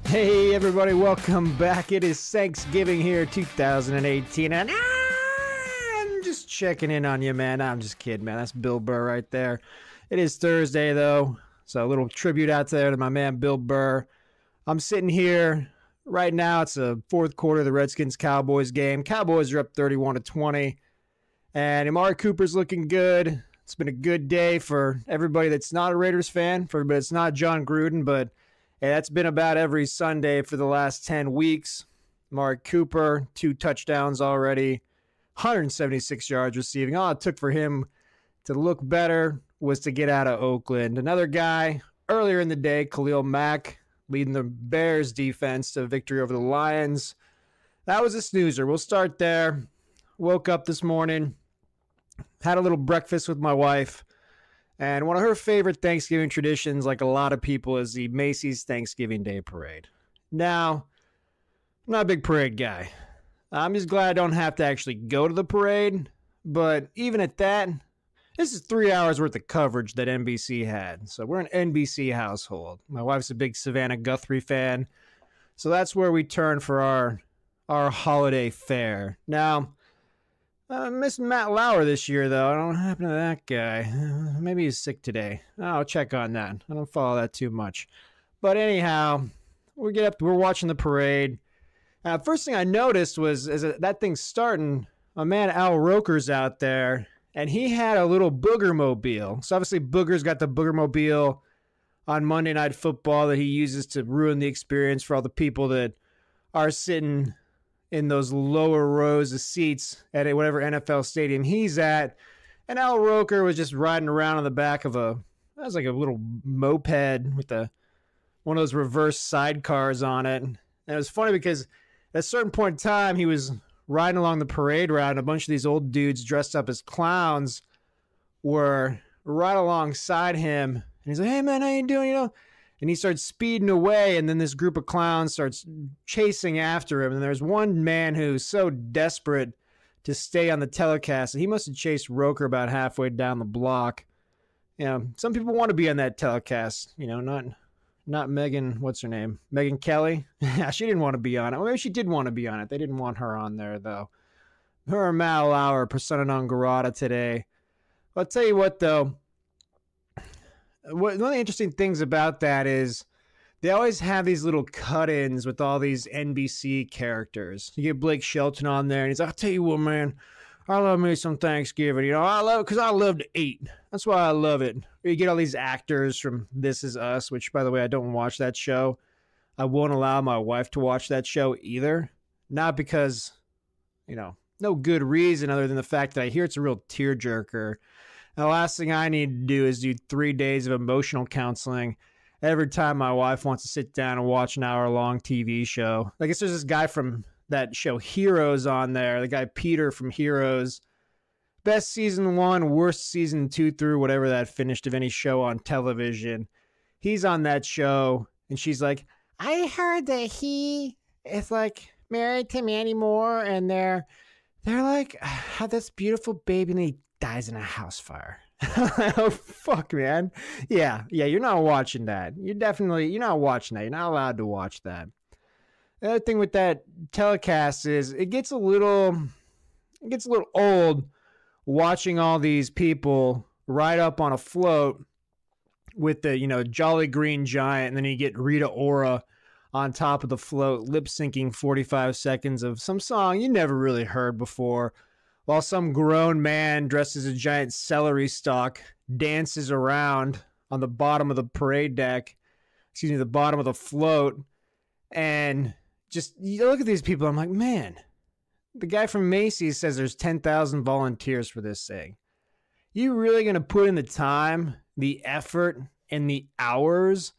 Hey everybody, welcome back. It is Thanksgiving here, 2018, and I'm just checking in on you, man. I'm just kidding, man. That's Bill Burr right there. It is Thursday, though, so a little tribute out there to my man Bill Burr. I'm sitting here right now. It's the fourth quarter of the Redskins-Cowboys game. Cowboys are up 31-20, and Amari Cooper's looking good. It's been a good day for everybody that's not a Raiders fan, for everybody that's not John Gruden, but hey, that's been about every Sunday for the last 10 weeks. Amari Cooper, 2 touchdowns already, 176 yards receiving. All it took for him to look better was to get out of Oakland. Another guy earlier in the day, Khalil Mack, leading the Bears defense to victory over the Lions. That was a snoozer. We'll start there. Woke up this morning, had a little breakfast with my wife. And one of her favorite Thanksgiving traditions, like a lot of people, is the Macy's Thanksgiving Day Parade. Now, I'm not a big parade guy. I'm just glad I don't have to actually go to the parade. But even at that, this is 3 hours worth of coverage that NBC had. So we're an NBC household. My wife's a big Savannah Guthrie fan. So that's where we turn for our holiday fare. Now, I missed Matt Lauer this year, though. I don't know what happened to that guy. Maybe he's sick today. I'll check on that. I don't follow that too much. But anyhow, we get up. We're watching the parade. First thing I noticed was as that thing's starting, my man Al Roker's out there, and he had a little BoogerMobile. So obviously Booger's got the BoogerMobile on Monday Night Football that he uses to ruin the experience for all the people that are sitting in those lower rows of seats at whatever NFL stadium he's at. And Al Roker was just riding around on the back of that was like a little moped with one of those reverse sidecars on it. And it was funny because at a certain point in time, he was riding along the parade route, and a bunch of these old dudes dressed up as clowns were right alongside him. And he's like, "Hey man, how you doing?" And he starts speeding away, and then this group of clowns starts chasing after him. And there's one man who's so desperate to stay on the telecast, and he must have chased Roker about halfway down the block. Some people want to be on that telecast, not Megan, what's her name? Megan Kelly? Yeah, she didn't want to be on it. Well, maybe she did want to be on it. They didn't want her on there, though. Her and Matt Lauer, persona non grata today. I'll tell you what, though. One of the interesting things about that is they always have these little cut-ins with all these NBC characters. You get Blake Shelton on there, and he's like, "I'll tell you what, man, I love me some Thanksgiving. I love it because I love to eat. That's why I love it." Or you get all these actors from This Is Us, which, by the way, I don't watch that show. I won't allow my wife to watch that show either. Not because, no good reason other than the fact that I hear it's a real tearjerker. The last thing I need to do is do 3 days of emotional counseling every time my wife wants to sit down and watch an hour-long TV show. I guess there's this guy from that show Heroes on there, the guy Peter from Heroes. Best season 1, worst season 2 through whatever that finished of any show on television. He's on that show, and she's like, "I heard that he is like married to Mandy Moore, and they're like have this beautiful baby, and he dies in a house fire." Oh, fuck, man. Yeah, you're not watching that. You're not watching that. You're not allowed to watch that. The other thing with that telecast is it gets a little old watching all these people ride up on a float with the, Jolly Green Giant, and then you get Rita Ora on top of the float, lip syncing 45 seconds of some song you never really heard before, while some grown man dressed as a giant celery stalk dances around on the bottom of the parade deck, the bottom of the float. And just, you look at these people, I'm like, man, the guy from Macy says there's 10,000 volunteers for this thing. You really going to put in the time, the effort, and the hours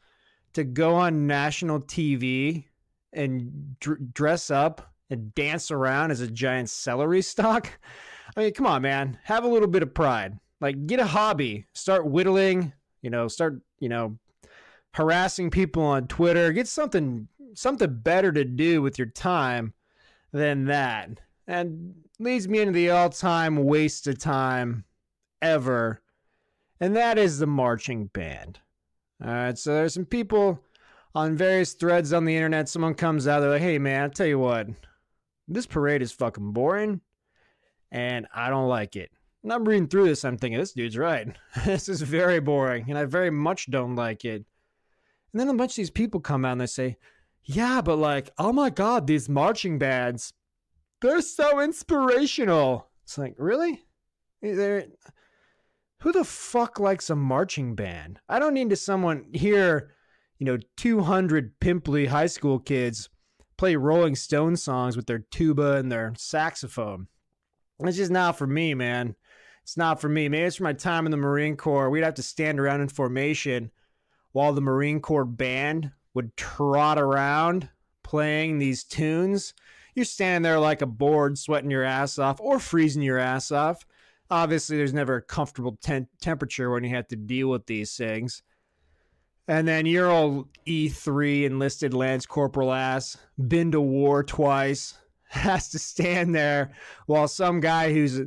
to go on national TV and dress up and dance around as a giant celery stalk? I mean, come on, man. Have a little bit of pride. Like, get a hobby. Start whittling, harassing people on Twitter. Get something better to do with your time than that. And leads me into the all-time waste of time ever, and that is the marching band. All right, so there's some people on various threads on the internet, someone comes out, they're like, hey, man, I'll tell you what, this parade is fucking boring, and I don't like it. And I'm reading through this, I'm thinking, this dude's right. This is very boring, and I very much don't like it. And then a bunch of these people come out and they say, yeah, but like, oh my God, these marching bands, they're so inspirational. It's like, really? Who the fuck likes a marching band? I don't need to someone hear, 200 pimply high school kids play Rolling Stone songs with their tuba and their saxophone. It's just not for me, man. It's not for me. Maybe it's for my time in the Marine Corps. We'd have to stand around in formation while the Marine Corps band would trot around playing these tunes. You're standing there like a board, sweating your ass off or freezing your ass off. Obviously, there's never a comfortable temperature when you have to deal with these things. And then your old E3 enlisted Lance Corporal ass, been to war twice, has to stand there while some guy who's,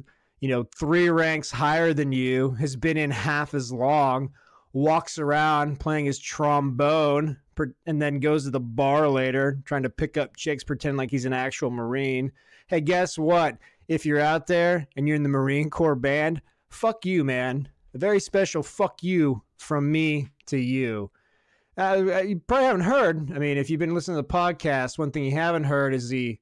3 ranks higher than you, has been in half as long, walks around playing his trombone, and then goes to the bar later trying to pick up chicks, pretend like he's an actual Marine. Hey, guess what? If you're out there and you're in the Marine Corps band, fuck you, man. A very special fuck you from me to you. You probably haven't heard. I mean, if you've been listening to the podcast, one thing you haven't heard is the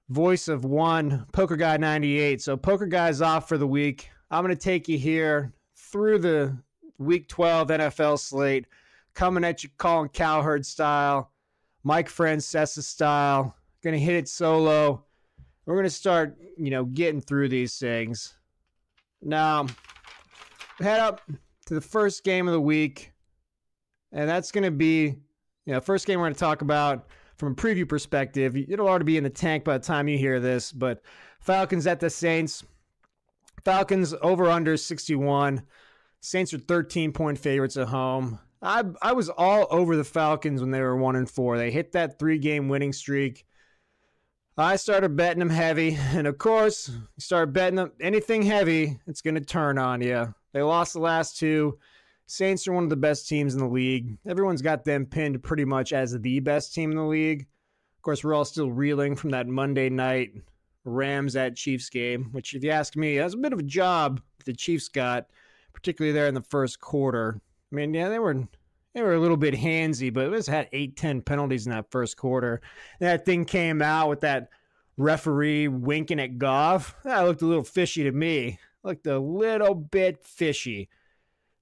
voice of one Poker Guy 98. So Poker Guy's off for the week. I'm going to take you here through the Week 12 NFL slate, coming at you Colin Cowherd style, Mike Francesa style. Going to hit it solo. We're going to start, getting through these things. Now, head up to the first game of the week. And that's going to be, first game we're going to talk about from a preview perspective. It'll already be in the tank by the time you hear this, but Falcons at the Saints. Falcons over under 61. Saints are 13-point favorites at home. I was all over the Falcons when they were 1-4. They hit that 3-game winning streak. I started betting them heavy, and of course, you start betting them anything heavy, it's going to turn on you. They lost the last 2. Saints are one of the best teams in the league. Everyone's got them pinned pretty much as the best team in the league. Of course, we're all still reeling from that Monday night Rams at Chiefs game, which, if you ask me, that's a bit of a job the Chiefs got, particularly there in the first quarter. I mean, yeah, they were a little bit handsy, but it was had 8-10 penalties in that first quarter. And that thing came out with that referee winking at Goff. That looked a little fishy to me. Looked a little bit fishy.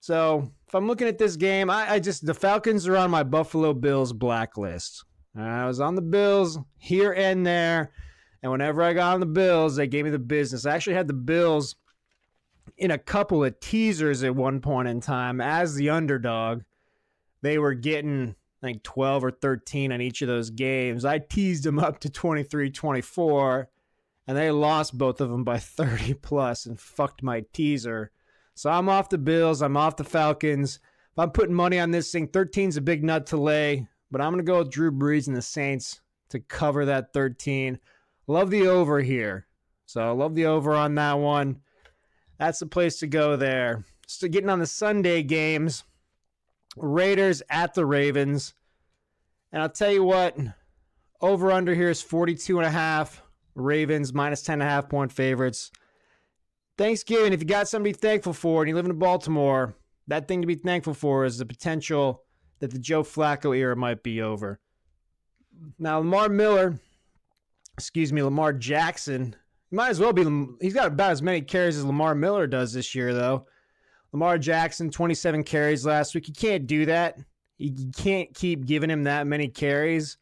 So if I'm looking at this game, the Falcons are on my Buffalo Bills blacklist. I was on the Bills here and there, and whenever I got on the Bills, they gave me the business. I actually had the Bills in a couple of teasers at one point in time as the underdog. They were getting, I think, 12 or 13 on each of those games. I teased them up to 23-24, and they lost both of them by 30+ and fucked my teaser. So I'm off the Bills. I'm off the Falcons. If I'm putting money on this thing, 13's a big nut to lay, but I'm going to go with Drew Brees and the Saints to cover that 13. Love the over here. So I love the over on that one. That's the place to go there. So getting on the Sunday games, Raiders at the Ravens. And I'll tell you what, over under here is 42.5. Ravens minus 10.5 point favorites. Thanksgiving, if you got somebody thankful for and you live in Baltimore, that thing to be thankful for is the potential that the Joe Flacco era might be over. Now, Lamar Jackson, might as well be, he's got about as many carries as Lamar Miller does this year, though. Lamar Jackson, 27 carries last week. You can't do that. You can't keep giving him that many carries.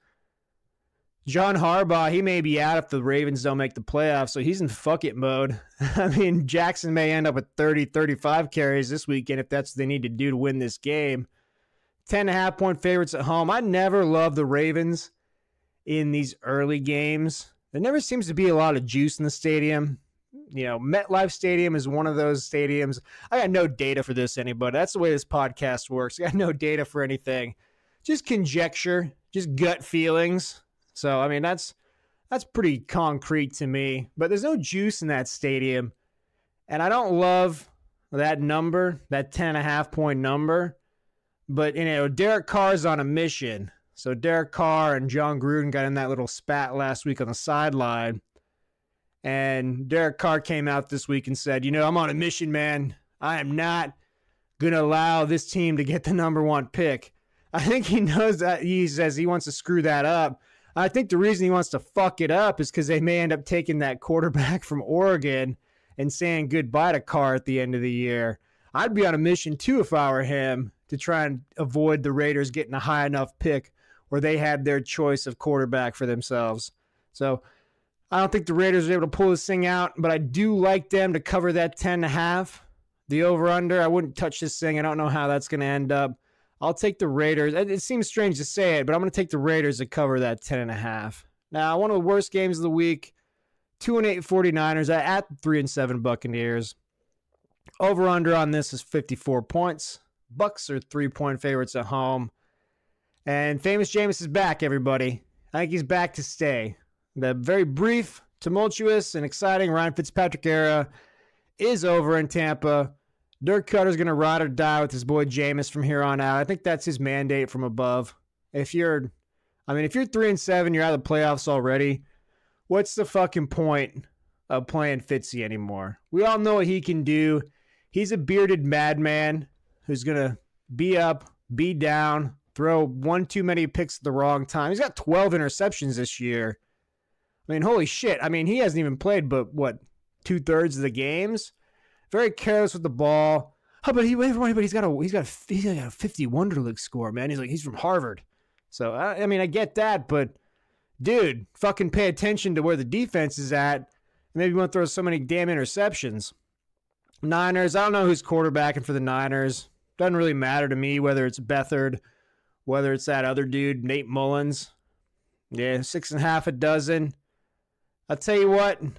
John Harbaugh, he may be out if the Ravens don't make the playoffs, so he's in fuck it mode. I mean, Jackson may end up with 30, 35 carries this weekend if that's what they need to do to win this game. 10.5 point favorites at home. I never love the Ravens in these early games. There never seems to be a lot of juice in the stadium. MetLife Stadium is one of those stadiums. I got no data for this, anybody. That's the way this podcast works. I got no data for anything. Just conjecture, just gut feelings. So, I mean, that's pretty concrete to me. But there's no juice in that stadium. And I don't love that number, that 10.5 point number. But, Derek Carr's on a mission. So Derek Carr and John Gruden got in that little spat last week on the sideline. And Derek Carr came out this week and said, I'm on a mission, man. I am not going to allow this team to get the number 1 pick. I think he knows that. He says he wants to screw that up. I think the reason he wants to fuck it up is because they may end up taking that quarterback from Oregon and saying goodbye to Carr at the end of the year. I'd be on a mission, too, if I were him, to try and avoid the Raiders getting a high enough pick where they had their choice of quarterback for themselves. So I don't think the Raiders are able to pull this thing out, but I do like them to cover that 10.5. The over-under, I wouldn't touch this thing. I don't know how that's going to end up. I'll take the Raiders. It seems strange to say it, but I'm going to take the Raiders to cover that 10.5. Now, one of the worst games of the week, 2-8 49ers at 3-7 Buccaneers. Over-under on this is 54 points. Bucks are 3-point favorites at home. And Famous Jameis is back, everybody. I think he's back to stay. The very brief, tumultuous, and exciting Ryan Fitzpatrick era is over in Tampa. Dirk Cutter's going to ride or die with his boy Jameis from here on out. I think that's his mandate from above. If you're 3-7, you're out of the playoffs already. What's the fucking point of playing Fitzy anymore? We all know what he can do. He's a bearded madman who's going to be up, be down, throw one too many picks at the wrong time. He's got 12 interceptions this year. I mean, holy shit. I mean, he hasn't even played but, 2/3 of the games? Very careless with the ball. Oh, but he's got a 50 Wonderlic score, man. He's from Harvard. So, I get that, but dude, fucking pay attention to where the defense is at. Maybe you won't throw so many damn interceptions. Niners, I don't know who's quarterbacking for the Niners. Doesn't really matter to me whether it's Beathard, whether it's that other dude, Nate Mullins. Yeah, 6.5 a dozen. I'll tell you what, I'm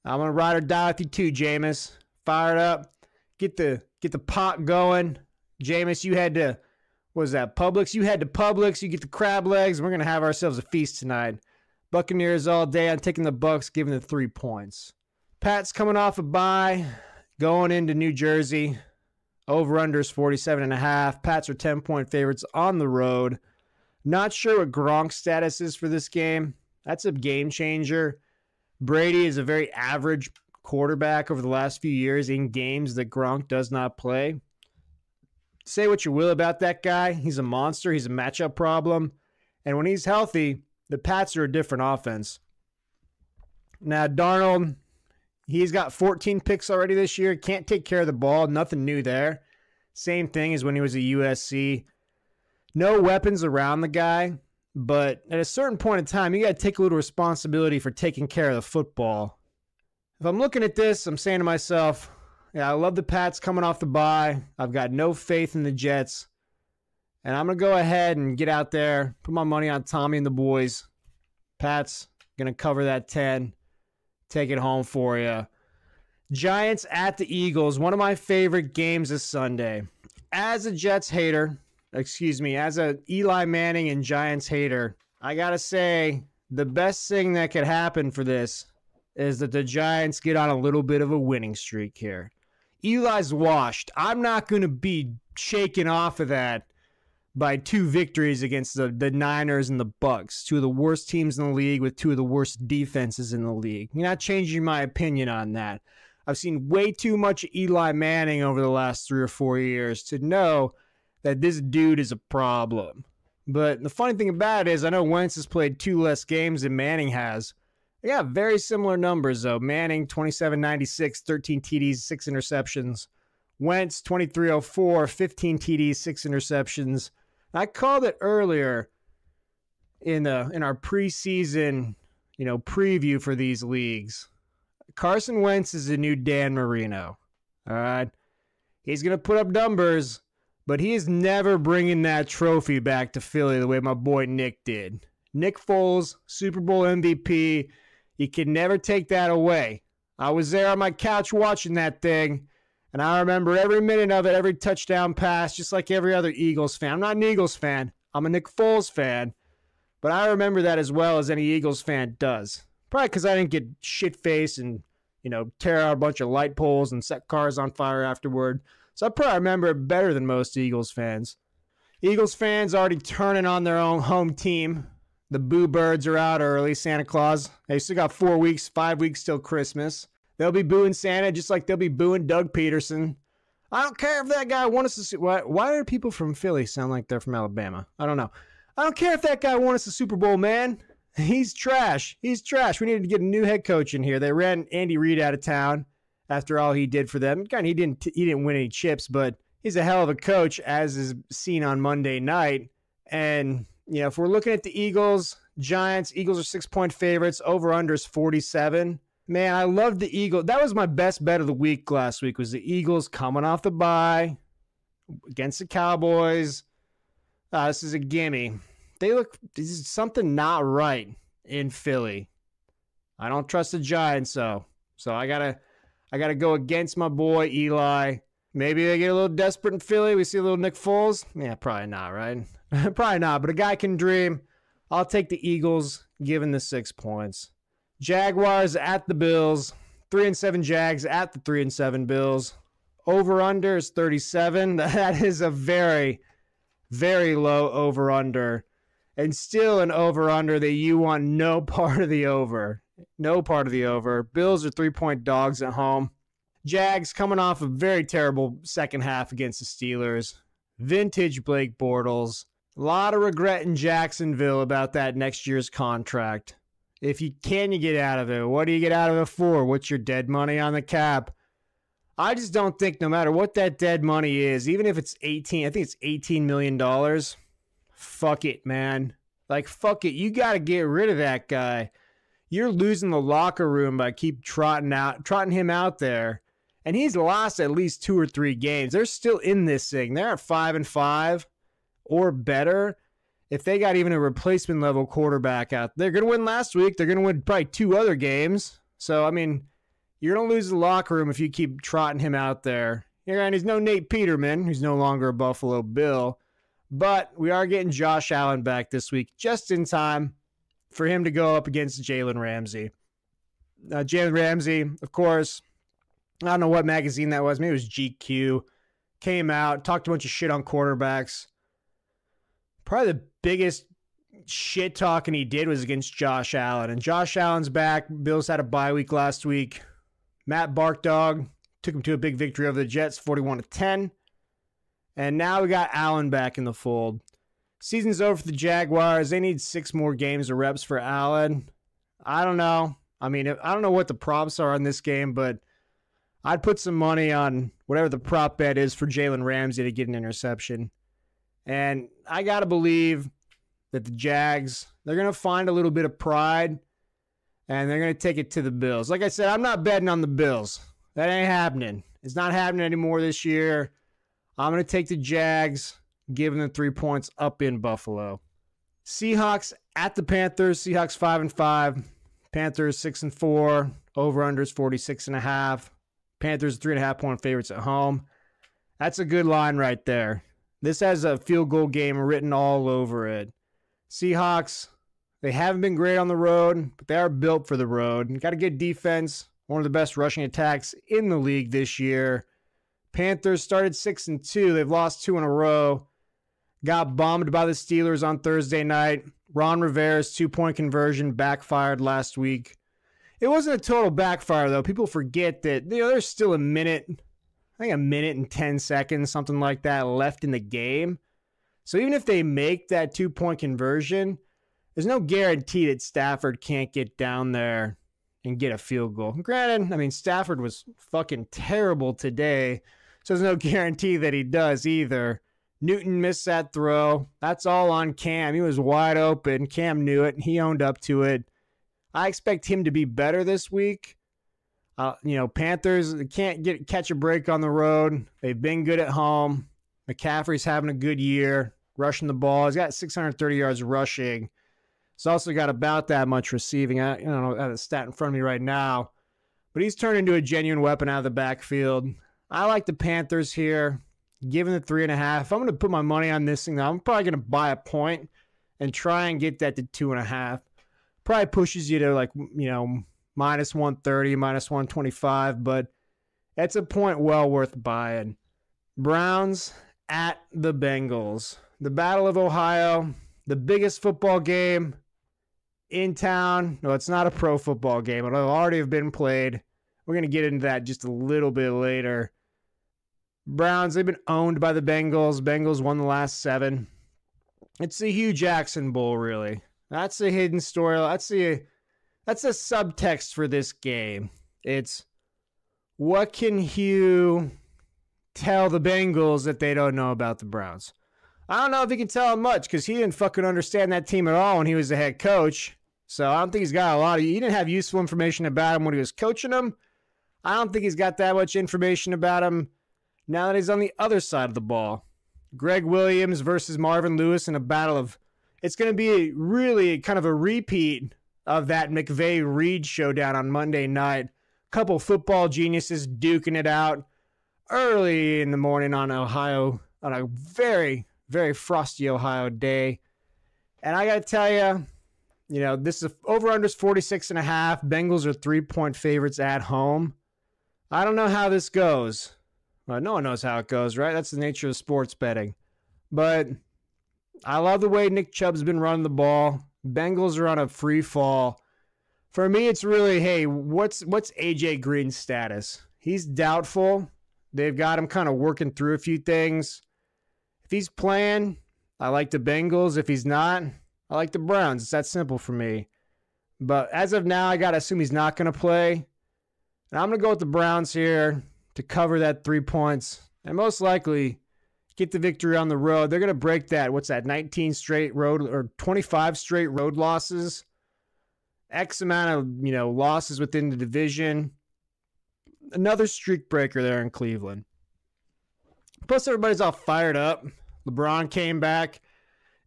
going to ride or die with you too, Jameis. Fire it up. Get the pot going. Jameis, you had to, what was that, Publix? You had to Publix. You get the crab legs. We're going to have ourselves a feast tonight. Buccaneers all day. I'm taking the Bucs, giving them 3 points. Pat's coming off a bye, going into New Jersey. Over-unders 47.5. Pats are 10-point favorites on the road. Not sure what Gronk's status is for this game. That's a game changer. Brady is a very average quarterback over the last few years in games that Gronk does not play. Say what you will about that guy. He's a monster. He's a matchup problem. And when he's healthy, the Pats are a different offense. Now, Darnold, he's got 14 picks already this year. Can't take care of the ball. Nothing new there. Same thing as when he was at USC. No weapons around the guy. But at a certain point in time, you got to take a little responsibility for taking care of the football. If I'm looking at this, I'm saying to myself, yeah, I love the Pats coming off the bye. I've got no faith in the Jets. And I'm going to go ahead and get out there, put my money on Tommy and the boys. Pats going to cover that 10. Take it home for you. Giants at the Eagles, one of my favorite games this Sunday. As a Jets hater, as a Eli Manning and Giants hater, I got to say the best thing that could happen for this is that the Giants get on a little bit of a winning streak here. Eli's washed. I'm not going to be shaken off of that by 2 victories against the Niners and the Bucs, 2 of the worst teams in the league with 2 of the worst defenses in the league. You're not changing my opinion on that. I've seen way too much Eli Manning over the last 3 or 4 years to know that this dude is a problem. But the funny thing about it is I know Wentz has played 2 less games than Manning has. They got very similar numbers, though. Manning, 27.96, 13 TDs, 6 interceptions. Wentz, 23.04, 15 TDs, 6 interceptions. I called it earlier in our preseason, preview for these leagues. Carson Wentz is the new Dan Marino. All right? He's going to put up numbers, but he is never bringing that trophy back to Philly the way my boy Nick did. Nick Foles, Super Bowl MVP. You can never take that away. I was there on my couch watching that thing, and I remember every minute of it, every touchdown pass, just like every other Eagles fan. I'm not an Eagles fan. I'm a Nick Foles fan, but I remember that as well as any Eagles fan does. Probably because I didn't get shit-faced and, tear out a bunch of light poles and set cars on fire afterward. So I probably remember it better than most Eagles fans. Eagles fans already turning on their own home team. The Boo Birds are out early, Santa Claus. They still got 4 weeks, 5 weeks till Christmas. They'll be booing Santa just like they'll be booing Doug Peterson. I don't care if that guy won us a Super Bowl. Why do people from Philly sound like they're from Alabama? I don't know. I don't care if that guy won us a Super Bowl, man. He's trash. He's trash. We needed to get a new head coach in here. They ran Andy Reid out of town after all he did for them. He didn't win any chips, but he's a hell of a coach, as is seen on Monday night. And, you know, if we're looking at the Eagles, Giants, Eagles are 6-point favorites. Over-under is 47. Man, I love the Eagles. That was my best bet of the week last week, was the Eagles coming off the bye against the Cowboys. This is a gimme. This is something not right in Philly. I don't trust the Giants, though. So I gotta go against my boy Eli. Maybe they get a little desperate in Philly. We see a little Nick Foles. Yeah, probably not, right? Probably not, but a guy can dream. I'll take the Eagles, given the 6 points. Jaguars at the Bills. 3-7 Jags at the 3-7 Bills. Over-under is 37. That is a very, very low over-under. And still an over-under that you want no part of the over. No part of the over. Bills are 3-point dogs at home. Jags coming off a very terrible second half against the Steelers. Vintage Blake Bortles. A lot of regret in Jacksonville about that next year's contract. If you get out of it, what do you get out of it for? What's your dead money on the cap? I just don't think, no matter what that dead money is, even if it's $18 million, fuck it, man. Like, fuck it. You got to get rid of that guy. You're losing the locker room by keep trotting him out there. And he's lost at least 2 or 3 games. They're still in this thing. They're at 5-5 or better. If they got even a replacement level quarterback out, they're going to win last week. They're going to win probably 2 other games. So, I mean, you're going to lose the locker room if you keep trotting him out there. And he's no Nate Peterman, who's no longer a Buffalo Bill. But we are getting Josh Allen back this week, just in time for him to go up against Jalen Ramsey. Jalen Ramsey, of course, I don't know what magazine that was. Maybe it was GQ. Came out, talked a bunch of shit on quarterbacks. Probably the biggest shit talking he did was against Josh Allen. And Josh Allen's back. Bills had a bye week last week. Matt Barkdog took him to a big victory over the Jets, 41-10. And now we got Allen back in the fold. Season's over for the Jaguars. They need 6 more games of reps for Allen. I don't know. I mean, I don't know what the props are on this game, but I'd put some money on whatever the prop bet is for Jalen Ramsey to get an interception. And I got to believe that the Jags, they're going to find a little bit of pride, and they're going to take it to the Bills. Like I said, I'm not betting on the Bills. That ain't happening. It's not happening anymore this year. I'm going to take the Jags, giving them 3 points up in Buffalo. Seahawks at the Panthers. Seahawks 5-5. Panthers 6-4. Over-under is 46.5. Panthers 3.5-point favorites at home. That's a good line right there. This has a field goal game written all over it. Seahawks, they haven't been great on the road, but they are built for the road. Got a good defense. One of the best rushing attacks in the league this year. Panthers started 6-2. They've lost 2 in a row. Got bombed by the Steelers on Thursday night. Ron Rivera's 2-point conversion backfired last week. It wasn't a total backfire, though. People forget that there's still a minute and 10 seconds, something like that, left in the game. So even if they make that 2-point conversion, there's no guarantee that Stafford can't get down there and get a field goal. Granted, I mean, Stafford was fucking terrible today, so there's no guarantee that he does either. Newton missed that throw. That's all on Cam. He was wide open. Cam knew it, and he owned up to it. I expect him to be better this week. Panthers can't catch a break on the road. They've been good at home. McCaffrey's having a good year, rushing the ball. He's got 630 yards rushing. He's also got about that much receiving. I don't know, I have a stat in front of me right now. But he's turned into a genuine weapon out of the backfield. I like the Panthers here, given the 3.5. If I'm going to put my money on this thing, I'm probably going to buy a point and try and get that to 2.5. Probably pushes you to minus 130, minus 125, but that's a point well worth buying. Browns at the Bengals. the Battle of Ohio, the biggest football game in town. No, it's not a pro football game. It'll already have been played. We're going to get into that just a little bit later. Browns, they've been owned by the Bengals. Bengals won the last 7. It's the Hugh Jackson Bowl, really. That's a hidden story. That's a subtext for this game. It's what can Hugh tell the Bengals that they don't know about the Browns? I don't know if he can tell them much because he didn't fucking understand that team at all when he was the head coach. So I don't think he's got a lot of... He didn't have useful information about him when he was coaching them. I don't think he's got that much information about him now that he's on the other side of the ball. Greg Williams versus Marvin Lewis in a battle of... It's going to be really kind of a repeat of that McVay-Reed showdown on Monday night. Couple football geniuses duking it out early in the morning on Ohio, on a very, very frosty Ohio day. And I got to tell you, this is over-under 46.5. Bengals are 3-point favorites at home. I don't know how this goes. Well, no one knows how it goes, right? That's the nature of sports betting. But I love the way Nick Chubb's been running the ball. Bengals are on a free fall. For me, it's really, hey, what's AJ Green's status? He's doubtful. They've got him kind of working through a few things. If he's playing, I like the Bengals. If he's not, I like the Browns. It's that simple for me. But as of now, I got to assume he's not going to play. And I'm going to go with the Browns here to cover that 3 points and most likely get the victory on the road. They're going to break that, 19 straight road or 25 straight road losses. X amount of, losses within the division. Another streak breaker there in Cleveland. Plus, everybody's all fired up. LeBron came back.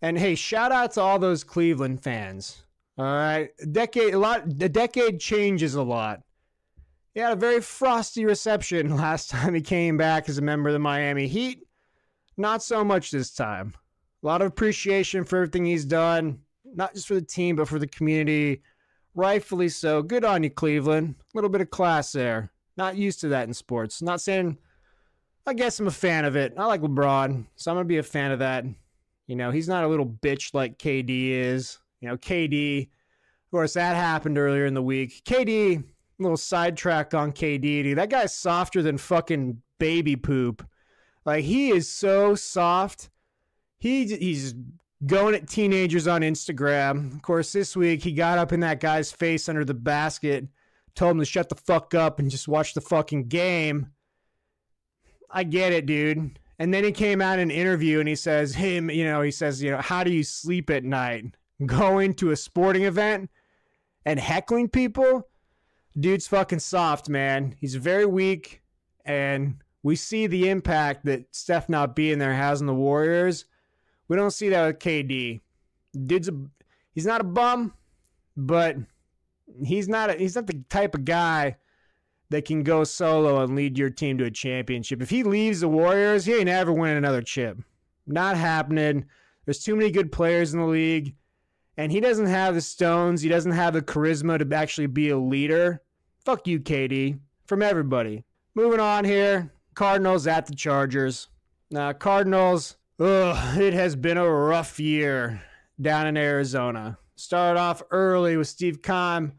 And, hey, shout out to all those Cleveland fans. All right? A decade changes a lot. He had a very frosty reception last time he came back as a member of the Miami Heat. Not so much this time. A lot of appreciation for everything he's done. Not just for the team, but for the community. Rightfully so. Good on you, Cleveland. A little bit of class there. Not used to that in sports. Not saying... I guess I'm a fan of it. I like LeBron, so I'm going to be a fan of that. He's not a little bitch like KD is. KD, of course, that happened earlier in the week. KD, a little sidetrack on KD. Dude, that guy's softer than fucking baby poop. Like, he is so soft. He's going at teenagers on Instagram. Of course, this week, he got up in that guy's face under the basket, told him to shut the fuck up and just watch the fucking game. I get it, dude. And then he came out in an interview and he says, how do you sleep at night? Going to a sporting event and heckling people? Dude's fucking soft, man. He's very weak. And we see the impact that Steph not being there has on the Warriors. We don't see that with KD. He's not a bum, but he's not the type of guy that can go solo and lead your team to a championship. If he leaves the Warriors, he ain't ever winning another chip. Not happening. There's too many good players in the league, and he doesn't have the stones. He doesn't have the charisma to actually be a leader. Fuck you, KD. From everybody. Moving on here. Cardinals at the Chargers. Now, Cardinals, it has been a rough year down in Arizona. Started off early with Steve Keim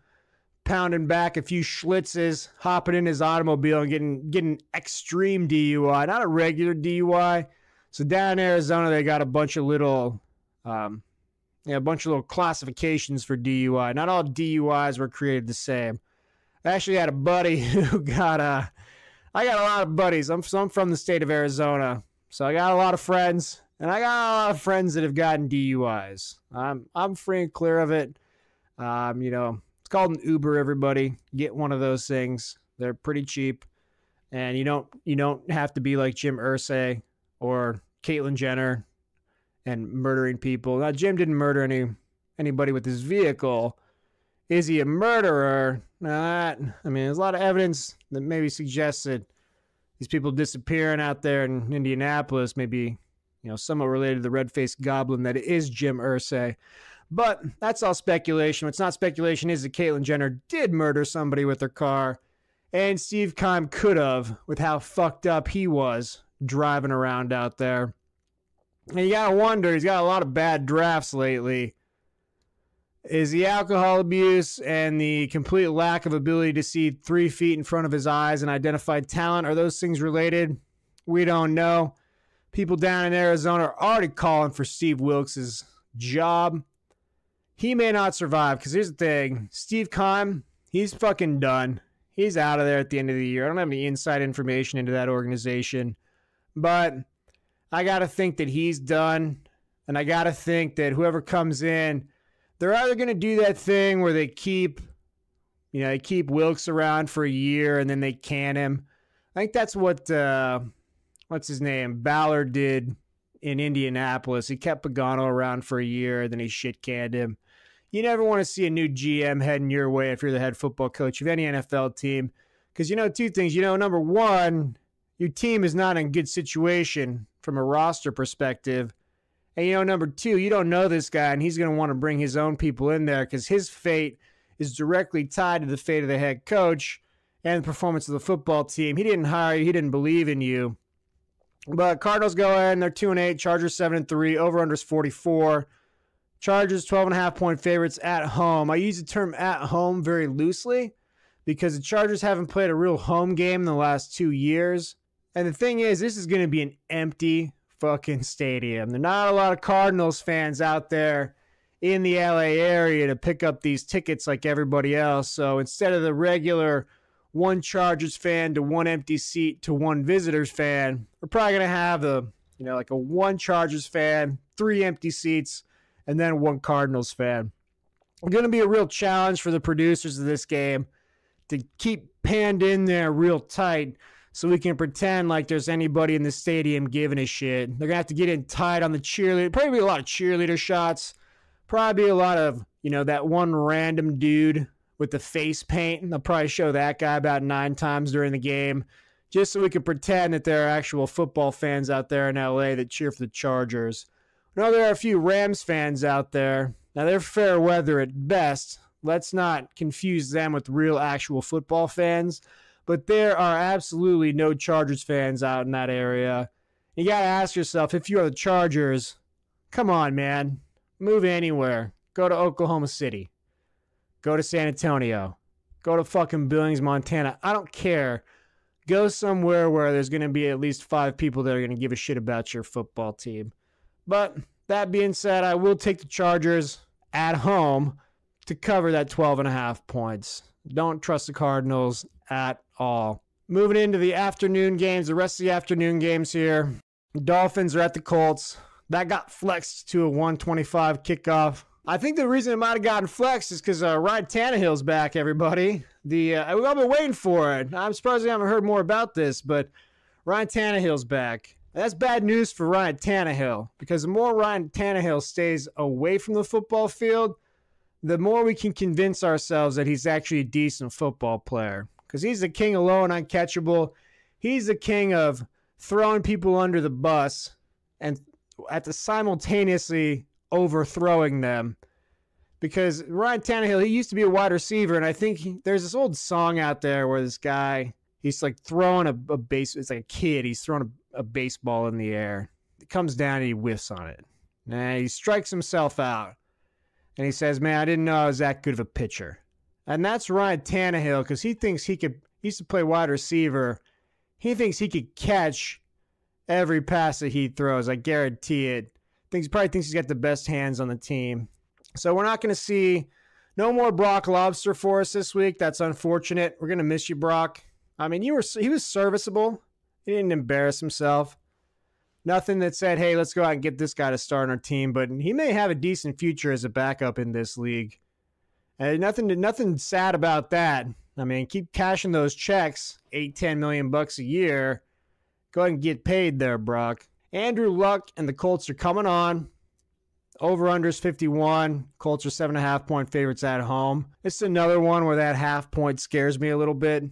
pounding back a few schlitzes, hopping in his automobile and getting extreme DUI, not a regular DUI. So down in Arizona, they got a bunch of little classifications for DUI. Not all DUIs were created the same. I actually had a buddy who got I got a lot of buddies. I'm from the state of Arizona, so I got a lot of friends, and I got a lot of friends that have gotten DUIs. I'm free and clear of it. It's called an Uber, everybody. Get one of those things. They're pretty cheap. And you don't have to be like Jim Irsay or Caitlyn Jenner and murdering people. Now, Jim didn't murder anybody with his vehicle. Is he a murderer? There's a lot of evidence that maybe suggests that these people disappearing out there in Indianapolis may be, somewhat related to the red-faced goblin that is Jim Irsay. But that's all speculation. What's not speculation is that Caitlyn Jenner did murder somebody with her car, and Steve Keim could have, with how fucked up he was driving around out there. And you got to wonder, he's got a lot of bad drafts lately. Is the alcohol abuse and the complete lack of ability to see 3 feet in front of his eyes and identify talent, are those things related? We don't know. People down in Arizona are already calling for Steve Wilks' job. He may not survive, because here's the thing. Steve Keim, he's fucking done. He's out of there at the end of the year. I don't have any inside information into that organization. But I got to think that he's done. And I got to think that whoever comes in, they're either going to do that thing where they keep Wilks around for a year and then they can him. I think that's what, what's his name, Ballard did in Indianapolis. He kept Pagano around for a year, then he shit-canned him. You never want to see a new GM heading your way if you're the head football coach of any NFL team. Because you know two things. You know, number one, your team is not in a good situation from a roster perspective. And you know, number two, you don't know this guy, and he's going to want to bring his own people in there because his fate is directly tied to the fate of the head coach and the performance of the football team. He didn't hire you. He didn't believe in you. But Cardinals go ahead, and they're 2-8. Chargers 7-3. Over-under is 44. Chargers 12.5-point favorites at home. I use the term at home very loosely because the Chargers haven't played a real home game in the last 2 years. And the thing is, this is going to be an empty fucking stadium. There are not a lot of Cardinals fans out there in the LA area to pick up these tickets like everybody else. So instead of the regular 1 Chargers fan to 1 empty seat to 1 visitors fan, we're probably going to have a 1 Chargers fan, 3 empty seats, and then 1 Cardinals fan. It's going to be a real challenge for the producers of this game to keep panned in there real tight so we can pretend like there's anybody in the stadium giving a shit. They're going to have to get in tight on the cheerleader. Probably be a lot of cheerleader shots. Probably a lot of, that one random dude with the face paint. And they'll probably show that guy about 9 times during the game just so we can pretend that there are actual football fans out there in LA that cheer for the Chargers. I know there are a few Rams fans out there. Now, they're fair weather at best. Let's not confuse them with real actual football fans. But there are absolutely no Chargers fans out in that area. You got to ask yourself, if you're the Chargers, come on, man. Move anywhere. Go to Oklahoma City. Go to San Antonio. Go to fucking Billings, Montana. I don't care. Go somewhere where there's going to be at least 5 people that are going to give a shit about your football team. But that being said, I will take the Chargers at home to cover that 12.5 points. Don't trust the Cardinals at all. Moving into the afternoon games, the rest of the afternoon games here. The Dolphins are at the Colts. That got flexed to a 125 kickoff. I think the reason it might have gotten flexed is because Ryan Tannehill's back, everybody. I've been waiting for it. I'm surprised I haven't heard more about this, but Ryan Tannehill's back. That's bad news for Ryan Tannehill, because the more Ryan Tannehill stays away from the football field, the more we can convince ourselves that he's actually a decent football player. Because he's the king of low and uncatchable. He's the king of throwing people under the bus and simultaneously overthrowing them. Because Ryan Tannehill, he used to be a wide receiver, and I think there's this old song out there where this guy, he's like throwing a base, it's like a kid, he's throwing a baseball in the air. It comes down and he whiffs on it. And he strikes himself out. And he says, man, I didn't know I was that good of a pitcher. And that's Ryan Tannehill, because he thinks he used to play wide receiver. He thinks he could catch every pass that he throws. I guarantee it. Probably thinks he's got the best hands on the team. So we're not going to see no more Brock Lobster for us this week. That's unfortunate. We're going to miss you, Brock. I mean, he was serviceable. He didn't embarrass himself. Nothing that said, hey, let's go out and get this guy to start on our team. But he may have a decent future as a backup in this league. And nothing sad about that. I mean, keep cashing those checks, $8-10 million a year. Go ahead and get paid there, Brock. Andrew Luck and the Colts are coming on. Over-under is 51. Colts are 7.5-point favorites at home. This is another one where that half point scares me a little bit.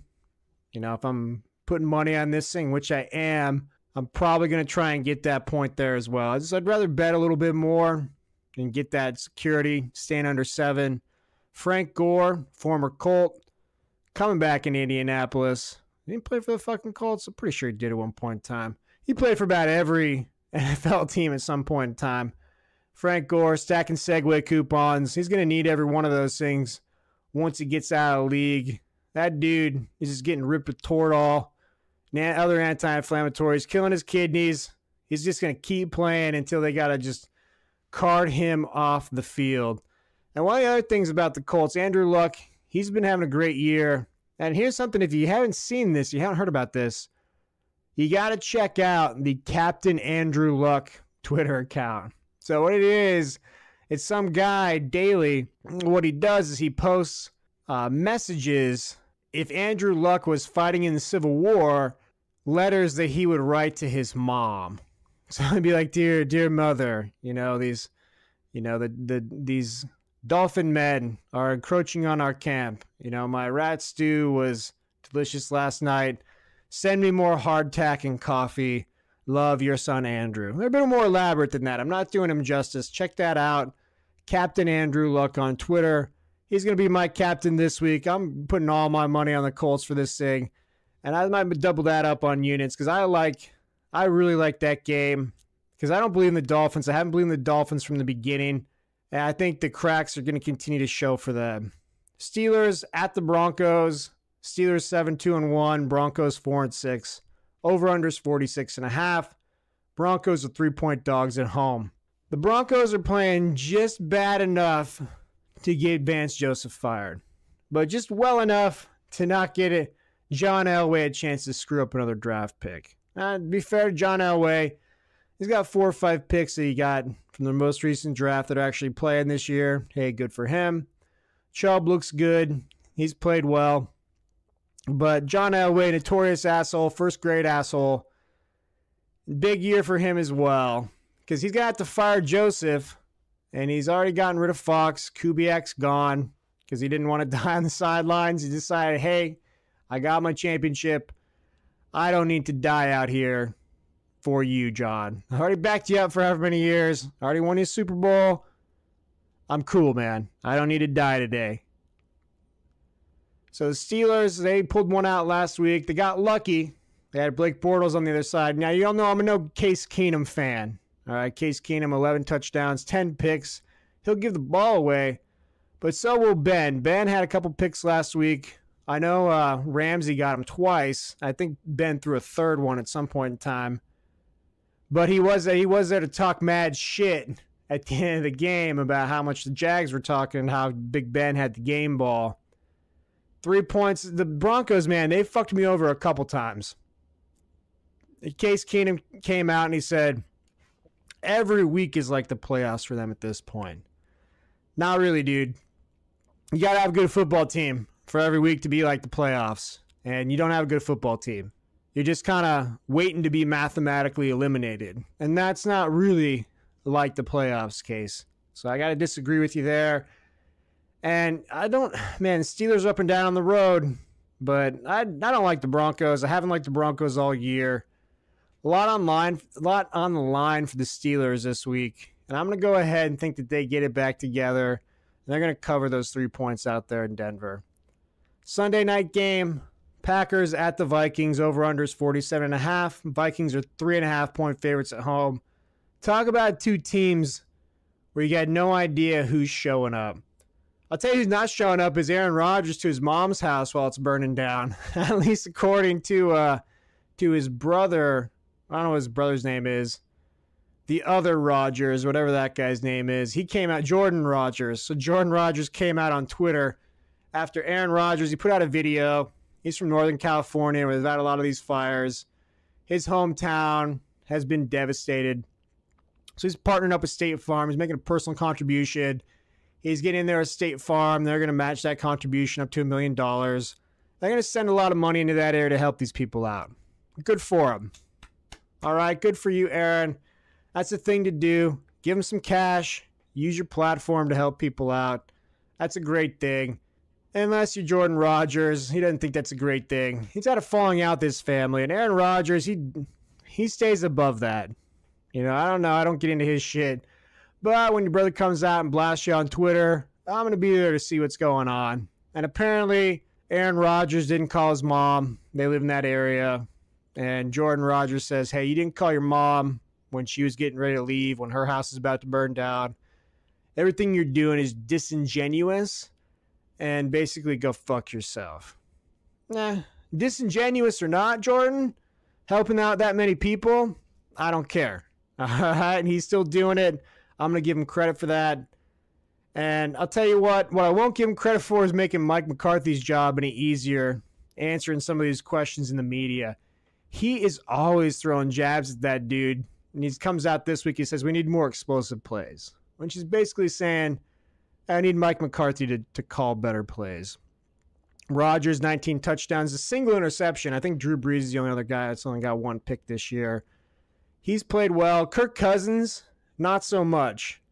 If I'm putting money on this thing, which I am, I'm probably going to try and get that point there as well. I'd rather bet a little bit more and get that security, staying under 7. Frank Gore, former Colt, coming back in Indianapolis. He didn't play for the fucking Colts. I'm pretty sure he did at one point in time. He played for about every NFL team at some point in time. Frank Gore stacking Segway coupons. He's going to need every one of those things once he gets out of the league. That dude is just getting ripped with Toradol and other anti-inflammatories, killing his kidneys. He's just going to keep playing until they got to just cart him off the field. And one of the other things about the Colts, Andrew Luck, he's been having a great year. And here's something, if you haven't seen this, you haven't heard about this, you got to check out the Captain Andrew Luck Twitter account. So what it is, it's some guy daily. What he does is he posts messages. If Andrew Luck was fighting in the Civil War, letters that he would write to his mom. So he'd be like, dear mother, these dolphin men are encroaching on our camp. My rat stew was delicious last night. Send me more hardtack and coffee. Love, your son, Andrew. They're a bit more elaborate than that. I'm not doing him justice. Check that out. Captain Andrew Luck on Twitter. He's going to be my captain this week. I'm putting all my money on the Colts for this thing. And I might double that up on units because I really like that game because I don't believe in the Dolphins. I haven't believed in the Dolphins from the beginning. And I think the cracks are going to continue to show for them. Steelers at the Broncos. Steelers 7-2-1. Broncos 4-6. Over-unders 46.5. Broncos are 3-point dogs at home. The Broncos are playing just bad enough to get Vance Joseph fired, but just well enough to not get John Elway a chance to screw up another draft pick. To be fair to John Elway, he's got 4 or 5 picks that he got from the most recent draft that are actually playing this year. Hey, good for him. Chubb looks good. He's played well. But John Elway, notorious asshole, first grade asshole. Big year for him as well. Because he's going to have to fire Joseph. And he's already gotten rid of Fox. Kubiak's gone. Because he didn't want to die on the sidelines. He decided, hey, I got my championship. I don't need to die out here for you, John. I already backed you up for however many years. I already won your Super Bowl. I'm cool, man. I don't need to die today. So the Steelers, they pulled one out last week. They got lucky. They had Blake Bortles on the other side. Now, you all know I'm a no Case Keenum fan. All right, Case Keenum, 11 touchdowns, 10 picks. He'll give the ball away, but so will Ben. Ben had a couple picks last week. I know Ramsey got him twice. I think Ben threw a third one at some point in time. But he was there to talk mad shit at the end of the game about how much the Jags were talking and how Big Ben had the game ball. 3 points. The Broncos, man, they fucked me over a couple times. Case Keenum came out and he said, every week is like the playoffs for them at this point. Not really, dude. You got to have a good football team for every week to be like the playoffs. And you don't have a good football team. You're just kind of waiting to be mathematically eliminated. And that's not really like the playoffs case. So I got to disagree with you there. And Steelers up and down on the road, but I don't like the Broncos. I haven't liked the Broncos all year. A lot on the line for the Steelers this week. And I'm going to go ahead and think that they get it back together. And they're going to cover those 3 points out there in Denver. Sunday night game, Packers at the Vikings, over-unders 47.5. Vikings are 3.5-point favorites at home. Talk about two teams where you got no idea who's showing up. I'll tell you who's not showing up is Aaron Rodgers to his mom's house while it's burning down. At least according to his brother. I don't know what his brother's name is. The other Rodgers, whatever that guy's name is. He came out, Jordan Rodgers. So Jordan Rodgers came out on Twitter after Aaron Rodgers. He put out a video. He's from Northern California where they've had a lot of these fires. His hometown has been devastated. So he's partnering up with State Farm. He's making a personal contribution. He's getting in there at State Farm. They're going to match that contribution up to $1 million. They're going to send a lot of money into that area to help these people out. Good for them. All right, good for you, Aaron. That's the thing to do. Give them some cash. Use your platform to help people out. That's a great thing. Unless you're Jordan Rodgers, he doesn't think that's a great thing. He's had a falling out with his family. And Aaron Rodgers, he stays above that. I don't know. I don't get into his shit. But when your brother comes out and blasts you on Twitter, I'm going to be there to see what's going on. And apparently, Aaron Rodgers didn't call his mom. They live in that area. And Jordan Rodgers says, hey, you didn't call your mom. when she was getting ready to leave, when her house is about to burn down. Everything you're doing is disingenuous, and basically go fuck yourself. Disingenuous or not, Jordan, helping out that many people, I don't care. All right, and he's still doing it. I'm going to give him credit for that. And I'll tell you what I won't give him credit for is making Mike McCarthy's job any easier, answering some of these questions in the media. He is always throwing jabs at that dude. And he comes out this week, he says, we need more explosive plays. Which is basically saying, I need Mike McCarthy to call better plays. Rodgers, 19 touchdowns, a single interception. I think Drew Brees is the only other guy that's only got one pick this year. He's played well. Kirk Cousins, not so much.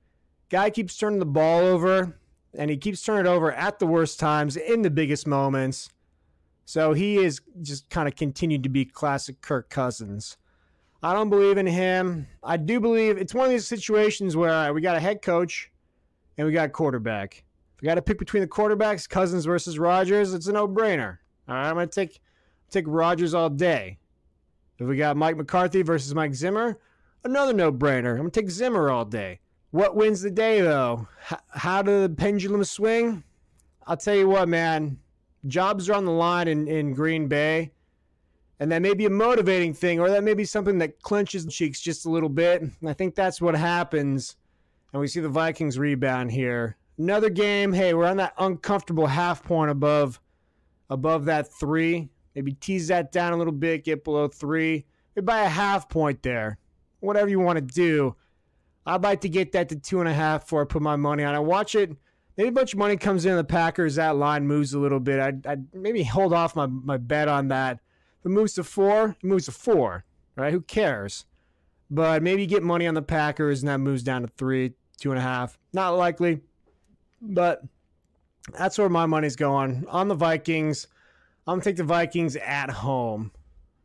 Guy keeps turning the ball over, and he keeps turning it over at the worst times in the biggest moments. So he is just kind of continued to be classic Kirk Cousins. I don't believe in him. I do believe it's one of these situations where we got a head coach and we got a quarterback. If we got to pick between the quarterbacks, Cousins versus Rodgers, it's a no-brainer. All right, I'm going to take Rodgers all day. If we got Mike McCarthy versus Mike Zimmer, another no-brainer. I'm going to take Zimmer all day. What wins the day, though? How do the pendulums swing? I'll tell you what, man. Jobs are on the line in Green Bay. And that may be a motivating thing, or that may be something that clenches the cheeks just a little bit. And I think that's what happens. And we see the Vikings rebound here. Another game, hey, we're on that uncomfortable half point above that 3. Maybe tease that down a little bit, get below 3. Maybe by a half point there. Whatever you want to do. I'd like to get that to 2.5 before I put my money on it. Watch it. Maybe a bunch of money comes in the Packers. That line moves a little bit. I'd maybe hold off my bet on that. If it moves to 4, it moves to 4. Right? Who cares? But maybe get money on the Packers, and that moves down to 3, 2.5. Not likely. But that's where my money's going. On the Vikings, I'm going to take the Vikings at home.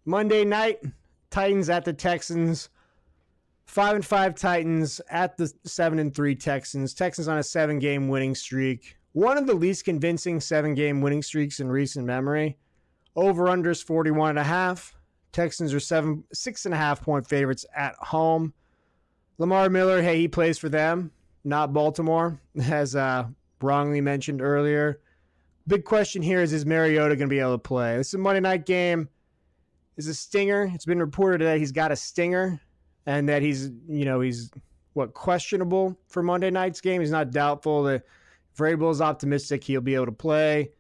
Monday night, Titans at the Texans. 5-5 Titans at the 7-3 Texans. Texans on a 7-game winning streak. One of the least convincing 7-game winning streaks in recent memory. Over-unders 41.5. Texans are 6.5 point favorites at home. Lamar Miller, hey, he plays for them, not Baltimore, as wrongly mentioned earlier. Big question here is Mariota going to be able to play? This is a Monday night game. It's a stinger. It's been reported that he's got a stinger and that he's questionable for Monday night's game. He's not doubtful. That Vrabel is optimistic he'll be able to play.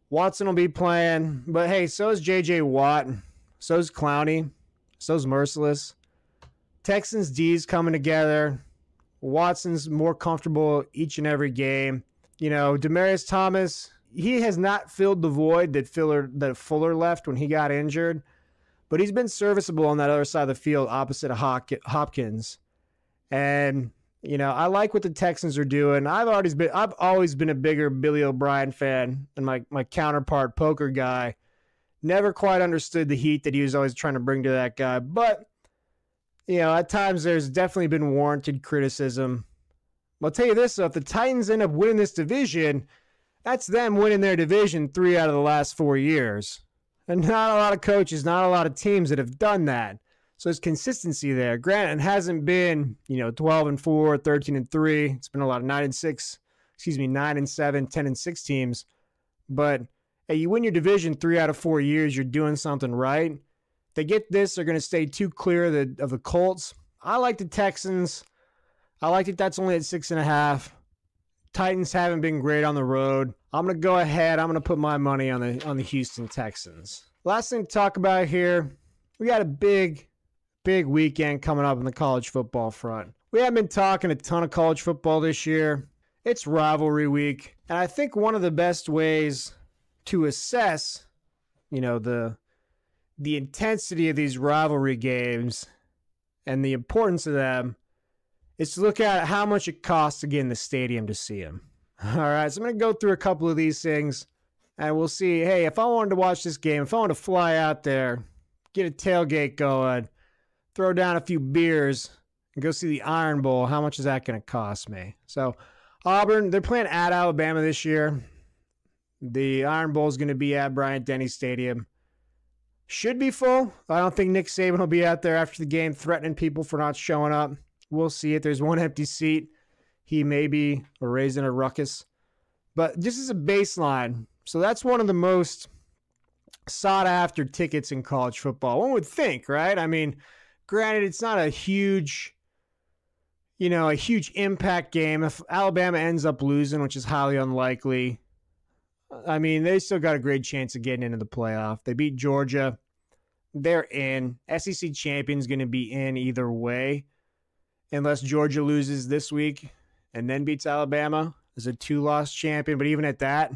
Watson will be playing. But, hey, so is J.J. Watt. So is Clowney. So is Merciless. Texans D's coming together. Watson's more comfortable each and every game. Demaryius Thomas, he has not filled the void that Fuller left when he got injured, but he's been serviceable on that other side of the field opposite of Hopkins. And, I like what the Texans are doing. I've always been a bigger Billy O'Brien fan than my counterpart poker guy. Never quite understood the heat that he was always trying to bring to that guy. But, at times there's definitely been warranted criticism. I'll tell you this, though, if the Titans end up winning this division, that's them winning their division 3 out of the last 4 years. And not a lot of coaches, not a lot of teams that have done that. So there's consistency there. Granted, it hasn't been, 12-4, 13-3. It's been a lot of 9-7, 10-6 teams. But hey, you win your division 3 out of 4 years, you're doing something right. If they get this, they're going to stay too clear of the Colts. I like the Texans. I like that that's only at 6.5. Titans haven't been great on the road. I'm going to go ahead. I'm going to put my money on the Houston Texans. Last thing to talk about here, we got a big weekend coming up in the college football front. We haven't been talking a ton of college football this year. It's rivalry week. And I think one of the best ways to assess, the intensity of these rivalry games and the importance of them is to look at how much it costs to get in the stadium to see them. All right, so I'm going to go through a couple of these things, and we'll see, hey, if I wanted to watch this game, if I wanted to fly out there, get a tailgate going, throw down a few beers, and go see the Iron Bowl, how much is that going to cost me? So Auburn, they're playing at Alabama this year. The Iron Bowl is going to be at Bryant-Denny Stadium. Should be full. I don't think Nick Saban will be out there after the game threatening people for not showing up. We'll see. If there's one empty seat, he may be raising a ruckus. But just as a baseline, so that's one of the most sought-after tickets in college football. One would think, right? I mean, granted, it's not a huge impact game. If Alabama ends up losing, which is highly unlikely, I mean, they still got a great chance of getting into the playoff. They beat Georgia. They're in. SEC champion's going to be in either way, unless Georgia loses this week and then beats Alabama as a 2-loss champion. But even at that,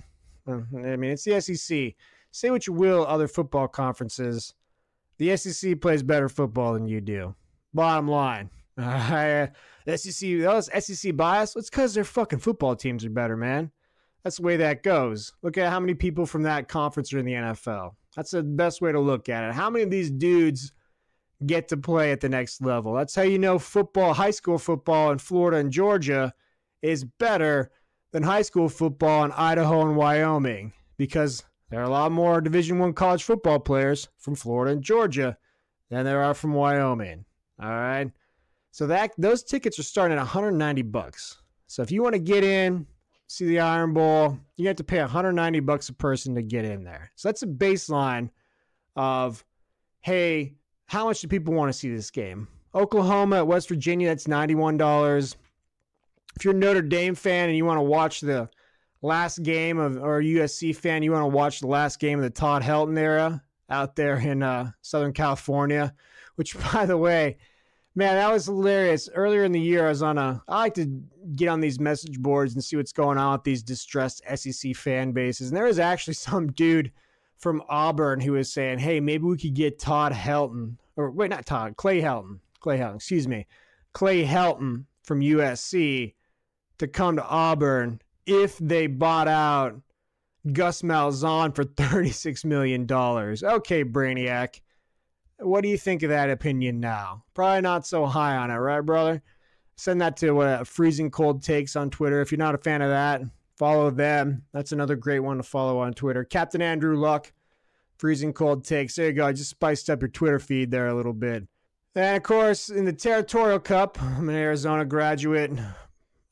I mean, it's the SEC. Say what you will, other football conferences. The SEC plays better football than you do. Bottom line. SEC bias? It's because their fucking football teams are better, man. That's the way that goes. Look at how many people from that conference are in the NFL. That's the best way to look at it. How many of these dudes get to play at the next level? That's how you know football, high school football in Florida and Georgia is better than high school football in Idaho and Wyoming, because there are a lot more Division I college football players from Florida and Georgia than there are from Wyoming. All right? So those tickets are starting at $190. So if you want to get in, see the Iron Bowl, you have to pay $190 a person to get in there. So that's a baseline of, hey, how much do people want to see this game? Oklahoma at West Virginia, that's $91. If you're a Notre Dame fan and you want to watch the last game or a USC fan, you want to watch the last game of the Todd Helton era out there in Southern California, which, by the way, man, that was hilarious. Earlier in the year, I like to get on these message boards and see what's going on with these distressed SEC fan bases. And there was actually some dude from Auburn who was saying, hey, maybe we could get Clay Helton, Clay Helton from USC to come to Auburn if they bought out Gus Malzahn for $36 million. Okay, Brainiac. What do you think of that opinion now? Probably not so high on it, right, brother? Send that to Freezing Cold Takes on Twitter. If you're not a fan of that, follow them. That's another great one to follow on Twitter. Captain Andrew Luck, Freezing Cold Takes. There you go. I just spiced up your Twitter feed there a little bit. And, of course, in the Territorial Cup, I'm an Arizona graduate.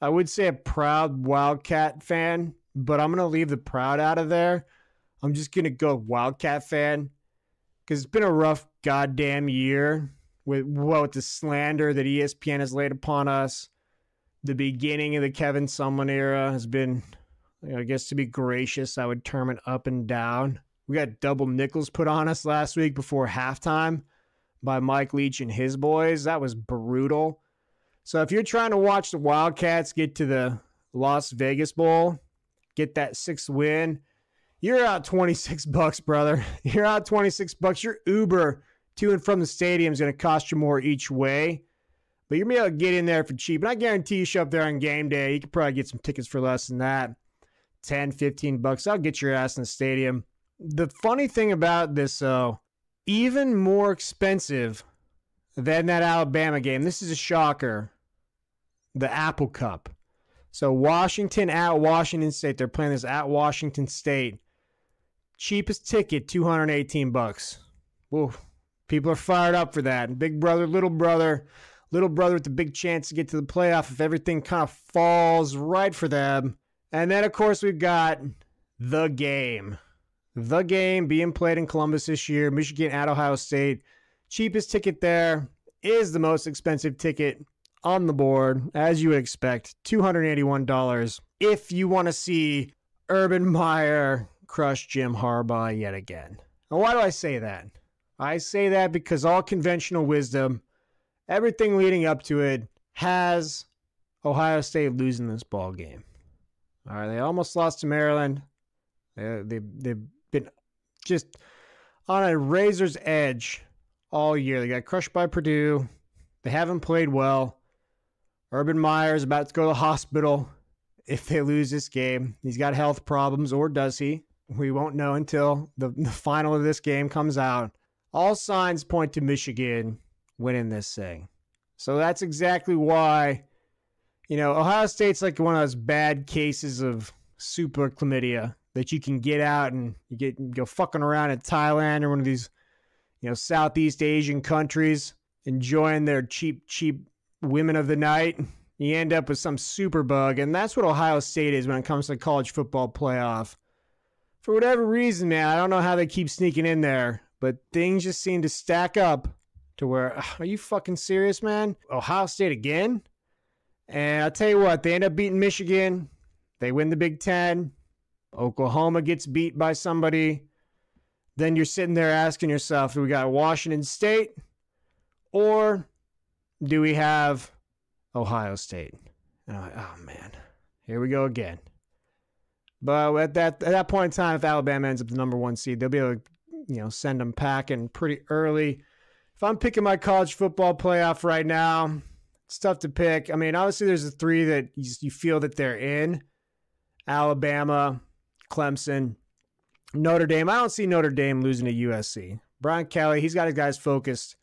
I would say a proud Wildcat fan, but I'm going to leave the proud out of there. I'm just going to go Wildcat fan, because it's been a rough goddamn year with the slander that ESPN has laid upon us. The beginning of the Kevin Sumlin era has been, I guess to be gracious, I would term it up and down. We got double nickels put on us last week before halftime by Mike Leach and his boys. That was brutal. So if you're trying to watch the Wildcats get to the Las Vegas Bowl, get that 6th win, you're out $26, brother. You're out $26. Your Uber to and from the stadium is going to cost you more each way, but you're going to be able to get in there for cheap. And I guarantee you show up there on game day, you could probably get some tickets for less than that. $10, $15. I'll get your ass in the stadium. The funny thing about this, though, even more expensive than that Alabama game, this is a shocker, the Apple Cup. So Washington at Washington State. They're playing this at Washington State. Cheapest ticket, $218. Whoa. People are fired up for that. Big brother, little brother with the big chance to get to the playoff if everything kind of falls right for them. And then, of course, we've got the game. The game being played in Columbus this year. Michigan at Ohio State. Cheapest ticket there is the most expensive ticket on the board, as you would expect, $281. If you want to see Urban Meyer crush Jim Harbaugh yet again. Now, why do I say that? I say that because all conventional wisdom, everything leading up to it, has Ohio State losing this ball game. All right, they almost lost to Maryland. They've been just on a razor's edge all year. They got crushed by Purdue. They haven't played well. Urban Meyer is about to go to the hospital if they lose this game. He's got health problems, or does he? We won't know until the final of this game comes out. All signs point to Michigan winning this thing. So that's exactly why, Ohio State's like one of those bad cases of super chlamydia that you can get out and you go fucking around in Thailand or one of these Southeast Asian countries enjoying their cheap women of the night. You end up with some super bug, and that's what Ohio State is when it comes to the college football playoff. For whatever reason, man, I don't know how they keep sneaking in there, but things just seem to stack up to where, are you fucking serious, man? Ohio State again? And I'll tell you what, they end up beating Michigan. They win the Big Ten. Oklahoma gets beat by somebody. Then you're sitting there asking yourself, do we got Washington State or do we have Ohio State? And I'm like, oh, man, here we go again. But at that point in time, if Alabama ends up the number 1 seed, they'll be able to, send them packing pretty early. If I'm picking my college football playoff right now, it's tough to pick. I mean, obviously there's the 3 that you feel that they're in. Alabama, Clemson, Notre Dame. I don't see Notre Dame losing to USC. Brian Kelly, he's got his guys focused.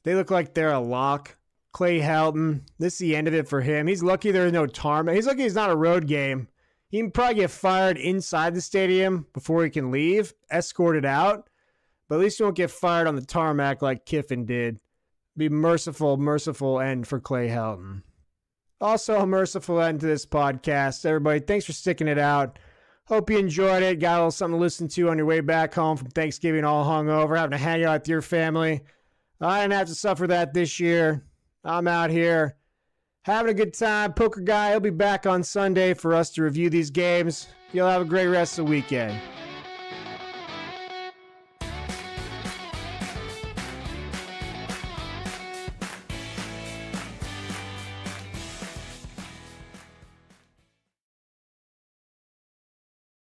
They look like they're a lock. Clay Helton, this is the end of it for him. He's lucky there's no tarmac. He's lucky it's not a road game. He can probably get fired inside the stadium before he can leave, escorted out. But at least he won't get fired on the tarmac like Kiffin did. Be merciful end for Clay Helton. Also, a merciful end to this podcast. Everybody, thanks for sticking it out. Hope you enjoyed it. Got a little something to listen to on your way back home from Thanksgiving all hungover, having to hang out with your family. I didn't have to suffer that this year. I'm out here having a good time. Poker Guy, he'll be back on Sunday for us to review these games. You'll have a great rest of the weekend.